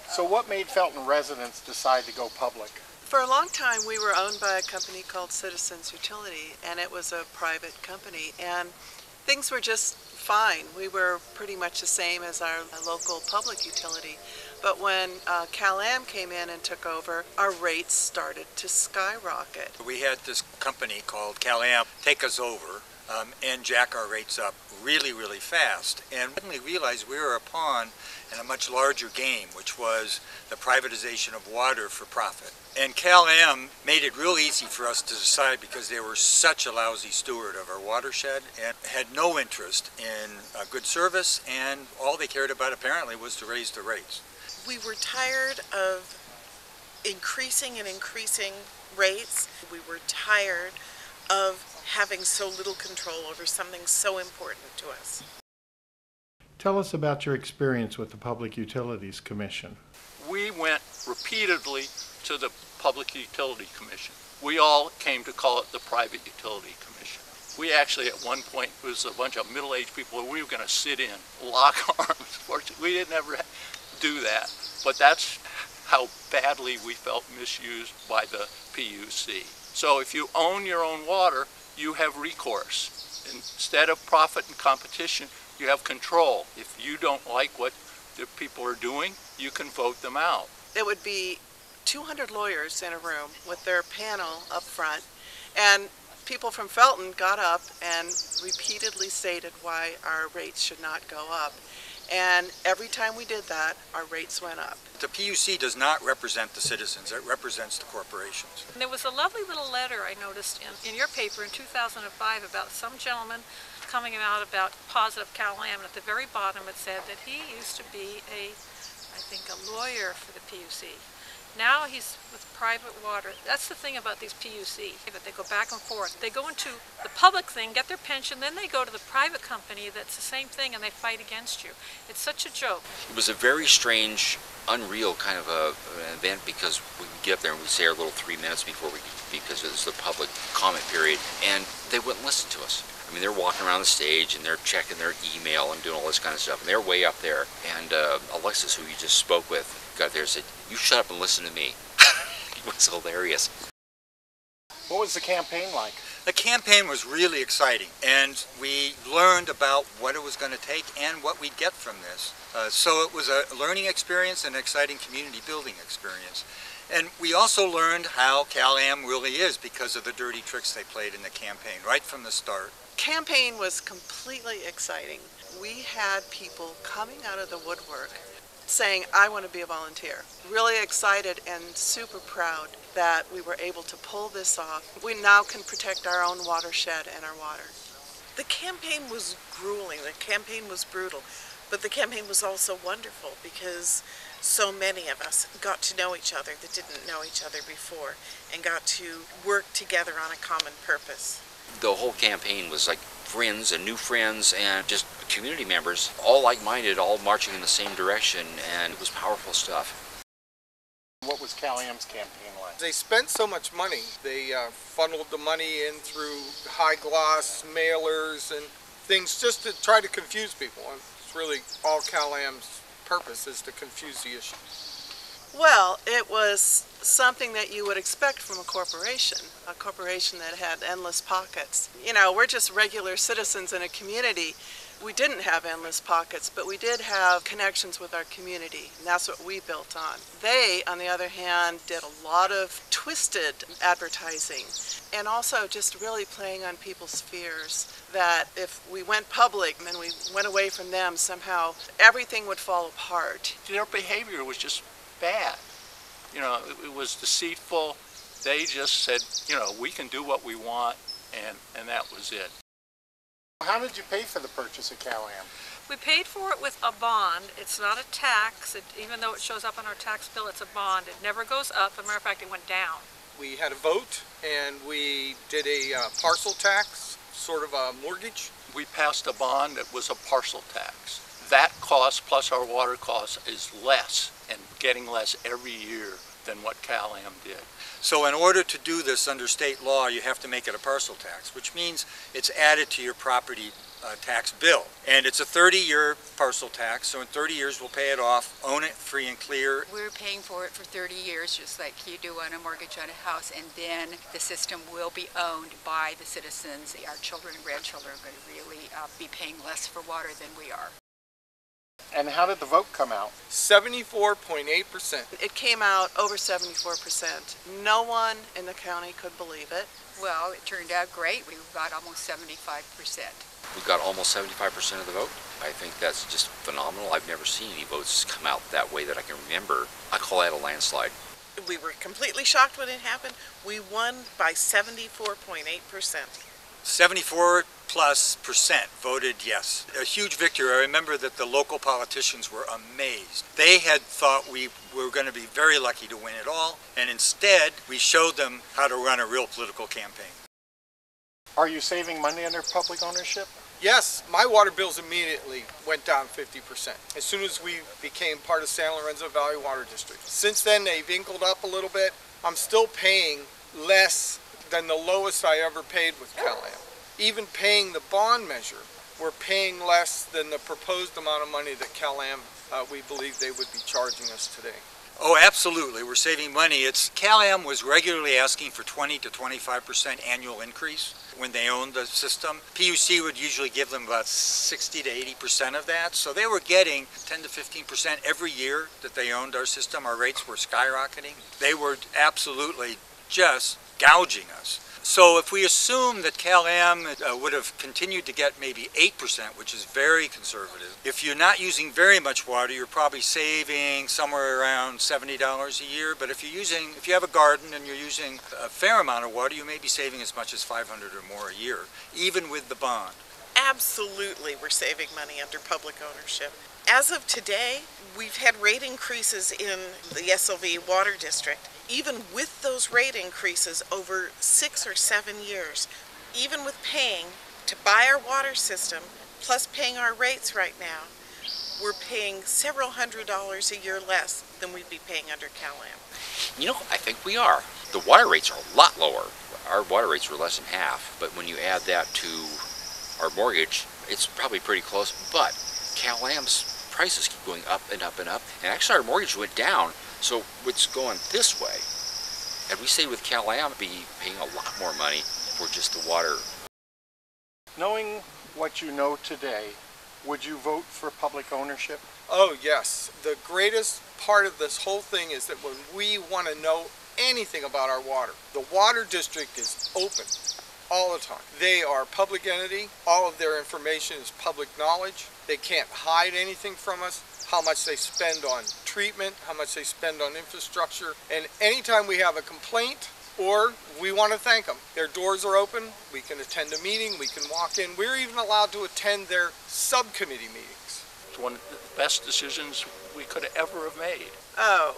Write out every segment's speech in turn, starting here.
So what made Felton residents decide to go public? For a long time, we were owned by a company called Citizens Utility, and it was a private company, and things were just fine. We were pretty much the same as our local public utility. But when Cal-Am came in and took over, our rates started to skyrocket. We had this company called Cal-Am take us over and jack our rates up really, really fast, and suddenly realized we were a pawn in a much larger game, which was the privatization of water for profit. And Cal-Am made it real easy for us to decide, because they were such a lousy steward of our watershed and had no interest in good service, and all they cared about apparently was to raise the rates. We were tired of increasing and increasing rates. We were tired of having so little control over something so important to us. Tell us about your experience with the Public Utilities Commission. We went repeatedly to the Public Utility Commission. We all came to call it the Private Utility Commission. We actually, at one point, it was a bunch of middle-aged people, we were going to sit in, lock arms. Fortunately, we didn't ever do that, but that's how badly we felt misused by the PUC. So if you own your own water, you have recourse. Instead of profit and competition, you have control. If you don't like what the people are doing, you can vote them out. It would be 200 lawyers in a room with their panel up front, and people from Felton got up and repeatedly stated why our rates should not go up. And every time we did that, our rates went up. The PUC does not represent the citizens, it represents the corporations. And there was a lovely little letter I noticed in your paper in 2005 about some gentleman coming out about positive Cal-Am, and at the very bottom it said that he used to be I think a lawyer for the PUC. Now he's with private water. That's the thing about these PUC, that they go back and forth. They go into the public thing, get their pension, then they go to the private company that's the same thing, and they fight against you. It's such a joke. It was a very strange, unreal kind of an event, because we would get up there and we'd say our little 3 minutes because it was the public comment period, and they wouldn't listen to us. I mean, they're walking around the stage and they're checking their email and doing all this kind of stuff, and they're way up there. And Alexis, who you just spoke with, got there and said, "You shut up and listen to me." It was hilarious. What was the campaign like? The campaign was really exciting, and we learned about what it was going to take and what we'd get from this. So it was a learning experience and an exciting community building experience. And we also learned how Cal-Am really is because of the dirty tricks they played in the campaign right from the start. Campaign was completely exciting. We had people coming out of the woodwork saying, "I want to be a volunteer." Really excited and super proud that we were able to pull this off. We now can protect our own watershed and our water. The campaign was grueling, the campaign was brutal, but the campaign was also wonderful because so many of us got to know each other that didn't know each other before, and got to work together on a common purpose. The whole campaign was like friends and new friends and just community members, all like-minded, all marching in the same direction, and it was powerful stuff. What was Cal-Am's campaign like? They spent so much money. They funneled the money in through high gloss mailers and things just to try to confuse people. And it's really all Cal-Am's purpose, is to confuse the issue. Well, it was something that you would expect from a corporation that had endless pockets. You know, we're just regular citizens in a community. We didn't have endless pockets, but we did have connections with our community, and that's what we built on. They, on the other hand, did a lot of twisted advertising, and also just really playing on people's fears that if we went public and we went away from them, somehow everything would fall apart. Their behavior was just bad. You know, it was deceitful. They just said, you know, we can do what we want, and that was it. How did you pay for the purchase of Cal-Am? We paid for it with a bond. It's not a tax. Even though it shows up on our tax bill, it's a bond. It never goes up. As a matter of fact, it went down. We had a vote, and we did a parcel tax, sort of a mortgage. We passed a bond that was a parcel tax. That cost plus our water cost is less, and getting less every year than what Cal-Am did. So in order to do this under state law, you have to make it a parcel tax, which means it's added to your property tax bill. And it's a 30-year parcel tax, so in 30 years we'll pay it off, own it free and clear. We're paying for it for 30 years, just like you do on a mortgage on a house, and then the system will be owned by the citizens. Our children and grandchildren are going to really be paying less for water than we are. And how did the vote come out? 74.8%. It came out over 74%. No one in the county could believe it. Well, it turned out great. We got almost 75%. We got almost 75% of the vote. I think that's just phenomenal. I've never seen any votes come out that way that I can remember. I call that a landslide. We were completely shocked when it happened. We won by 74.8%. 74+% voted yes. A huge victory. I remember that the local politicians were amazed. They had thought we were going to be very lucky to win it all, and instead we showed them how to run a real political campaign. Are you saving money under public ownership? Yes, my water bills immediately went down 50% as soon as we became part of San Lorenzo Valley Water District. Since then, they've incled up a little bit. I'm still paying less than the lowest I ever paid with CalAm. Even paying the bond measure, we're paying less than the proposed amount of money that CalAm, we believe they would be charging us today. Oh, absolutely. We're saving money. CalAm was regularly asking for 20 to 25% annual increase when they owned the system. PUC would usually give them about 60 to 80% of that. So they were getting 10 to 15% every year that they owned our system. Our rates were skyrocketing. They were absolutely just gouging us. So if we assume that CalAm would have continued to get maybe 8%, which is very conservative, if you're not using very much water, you're probably saving somewhere around $70 a year. But if you have a garden and you're using a fair amount of water, you may be saving as much as $500 or more a year, even with the bond. Absolutely, we're saving money under public ownership. As of today, we've had rate increases in the SLV Water District. Even with those rate increases over 6 or 7 years, even with paying to buy our water system, plus paying our rates right now, we're paying several $100s a year less than we'd be paying under CalAm. You know, I think we are. The water rates are a lot lower. Our water rates were less than half, but when you add that to our mortgage, it's probably pretty close. But CalAm's prices keep going up and up and up, and actually our mortgage went down, so it's going this way. Had we stayed with CalAm, we'd be paying a lot more money for just the water. Knowing what you know today, would you vote for public ownership? Oh yes, the greatest part of this whole thing is that when we want to know anything about our water, the water district is open all the time. They are a public entity. All of their information is public knowledge. They can't hide anything from us. How much they spend on treatment, how much they spend on infrastructure. And anytime we have a complaint or we want to thank them, their doors are open. We can attend a meeting. We can walk in. We're even allowed to attend their subcommittee meetings. It's one of the best decisions we could have ever have made. Oh,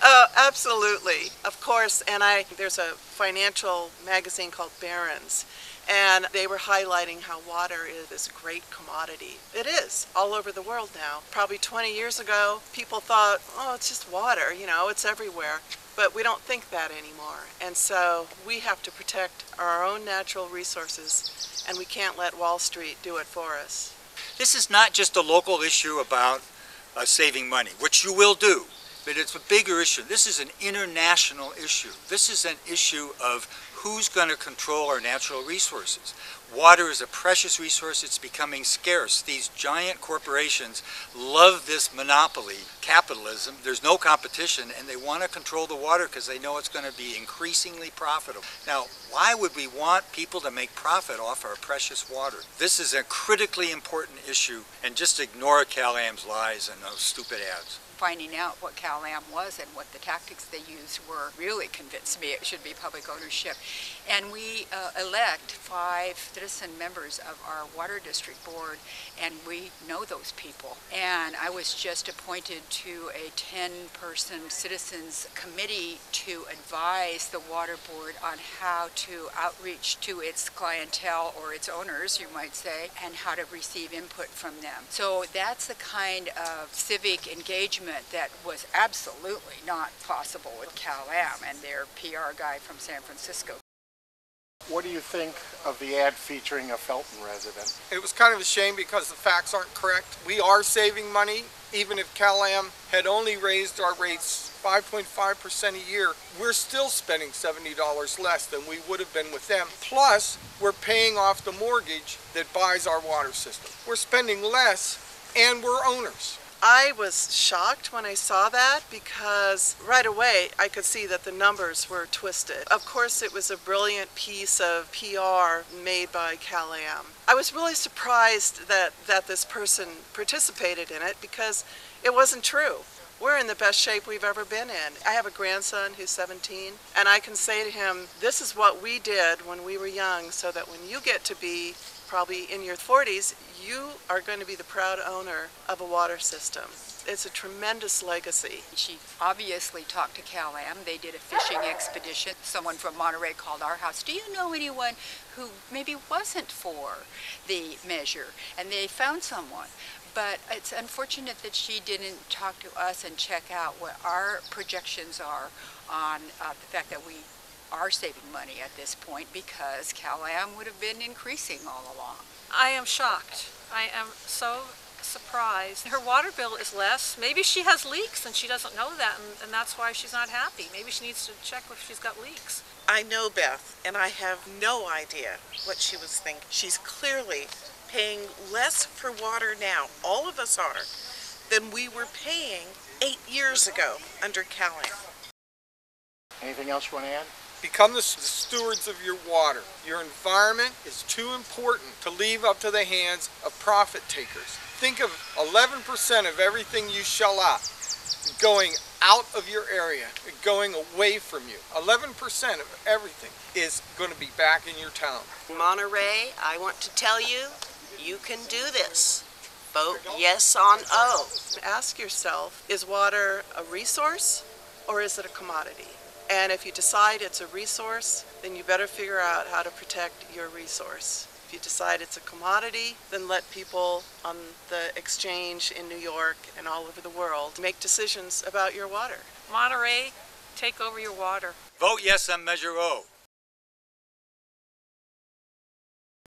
oh, absolutely. Of course, and there's a financial magazine called Barron's, and they were highlighting how water is this great commodity. It is, all over the world now. Probably 20 years ago, people thought, oh, it's just water, it's everywhere. But we don't think that anymore. And so we have to protect our own natural resources, and we can't let Wall Street do it for us. This is not just a local issue about saving money, which you will do, but it's a bigger issue. This is an international issue. This is an issue of who's going to control our natural resources. Water is a precious resource. It's becoming scarce. These giant corporations love this monopoly, capitalism. There's no competition, and they want to control the water because they know it's going to be increasingly profitable. Now, why would we want people to make profit off our precious water? This is a critically important issue, and just ignore CalAm's lies and those stupid ads. Finding out what CalAm was and what the tactics they used were really convinced me it should be public ownership. And we elect 5 citizen members of our water district board, and we know those people. And I was just appointed to a 10-person citizens committee to advise the water board on how to outreach to its clientele, or its owners, you might say, and how to receive input from them. So that's the kind of civic engagement that was absolutely not possible with CalAm and their PR guy from San Francisco. What do you think of the ad featuring a Felton resident? It was kind of a shame because the facts aren't correct. We are saving money. Even if Cal-Am had only raised our rates 5.5% a year, we're still spending $70 less than we would have been with them. Plus, we're paying off the mortgage that buys our water system. We're spending less and we're owners. I was shocked when I saw that because right away I could see that the numbers were twisted. Of course, it was a brilliant piece of PR made by Cal-Am. I was really surprised that this person participated in it because it wasn't true. We're in the best shape we've ever been in. I have a grandson who's 17, and I can say to him, this is what we did when we were young so that when you get to be probably in your 40s, you are going to be the proud owner of a water system. It's a tremendous legacy. She obviously talked to Cal-Am. They did a fishing expedition. Someone from Monterey called our house. Do you know anyone who maybe wasn't for the measure? And they found someone. But it's unfortunate that she didn't talk to us and check out what our projections are on the fact that we are saving money at this point, because Cal-Am would have been increasing all along. I am shocked. I am so surprised. Her water bill is less. Maybe she has leaks and she doesn't know that, and that's why she's not happy. Maybe she needs to check if she's got leaks. I know Beth, and I have no idea what she was thinking. She's clearly paying less for water now, all of us are, than we were paying 8 years ago under Cal-Am. Anything else you want to add? Become the stewards of your water. Your environment is too important to leave up to the hands of profit takers. Think of 11% of everything you shell out going out of your area, going away from you. 11% of everything is going to be back in your town. Monterey, I want to tell you, you can do this. Vote yes on O. Ask yourself, is water a resource or is it a commodity? And if you decide it's a resource, then you better figure out how to protect your resource. If you decide it's a commodity, then let people on the exchange in New York and all over the world make decisions about your water. Monterey, take over your water. Vote yes on Measure O.